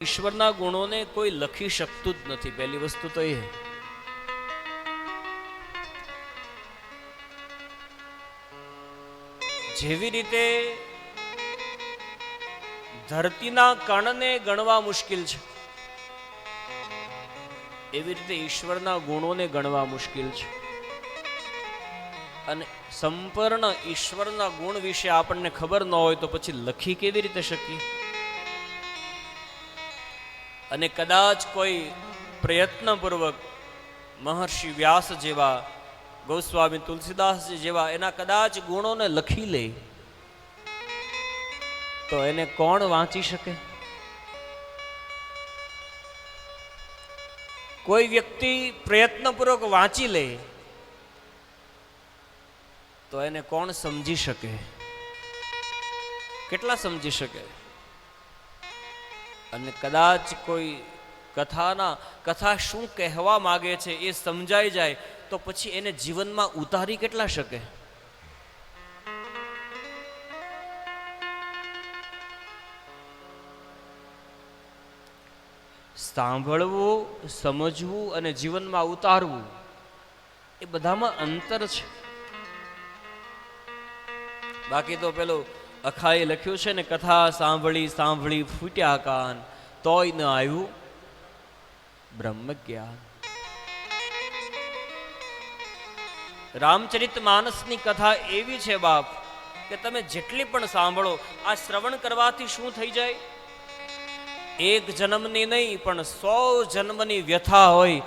ઈશ્વરના ગુણોને કોઈ લખી શકતું જ નથી. પહેલી વસ્તુ તો એ. જેવી રીતે ધરતીના કણને ગણવા મુશ્કેલ છે, એવી રીતે ઈશ્વરના ગુણોને ગણવા મુશ્કેલ છે. અને સંપૂર્ણ ઈશ્વરના ગુણ વિશે આપણને ખબર ન હોય તો પછી લખી કેવી રીતે શકીએ? અને કદાચ કોઈ પ્રયત્નપૂર્વક મહર્ષિ વ્યાસ જેવા, ગોસ્વામી તુલસીદાસજી જેવા એના કદાચ ગુણોને લખી લે તો એને કોણ વાંચી શકે? કોઈ વ્યક્તિ પ્રયત્નપૂર્વક વાંચી લે તો એને કોણ સમજી શકે? કેટલા સમજી શકે? અને કદાચ કોઈ કથા શું કહેવા માંગે છે એ સમજાઈ જાય તો પછી એને જીવનમાં ઉતારી કેટલા શકે? સાંભળવું, સમજવું અને જીવનમાં ઉતારવું એ બધામાં અંતર છે. બાકી તો પેલું અખાએ લખ્યું છે ને, કથા સાંભળી સાંભળી ફૂટ્યા કાન, તોય ન આવ્યું બ્રહ્મ જ્ઞાન. રામચરિત માનસની કથા એવી છે બાપ કે તમે જેટલી પણ સાંભળો, આ શ્રવણ કરવાથી શું થઈ જાય? એક જન્મની નહીં પણ 100 જન્મની વ્યથા હોય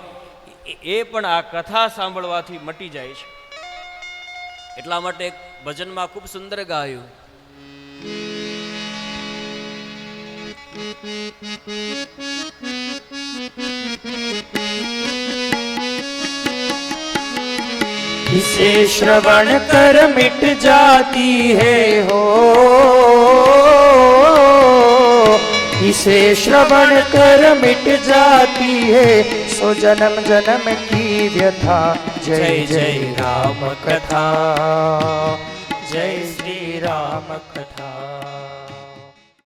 એ પણ આ કથા સાંભળવાથી મટી જાય છે. એટલા માટે એક ભજનમાં ખૂબ સુંદર ગાયું, इसे श्रवण कर मिट जाती है हो, इसे श्रवण कर मिट जाती है सो जन्म जन्म की व्यथा. जय जय राम कथा, जय श्री राम कथा.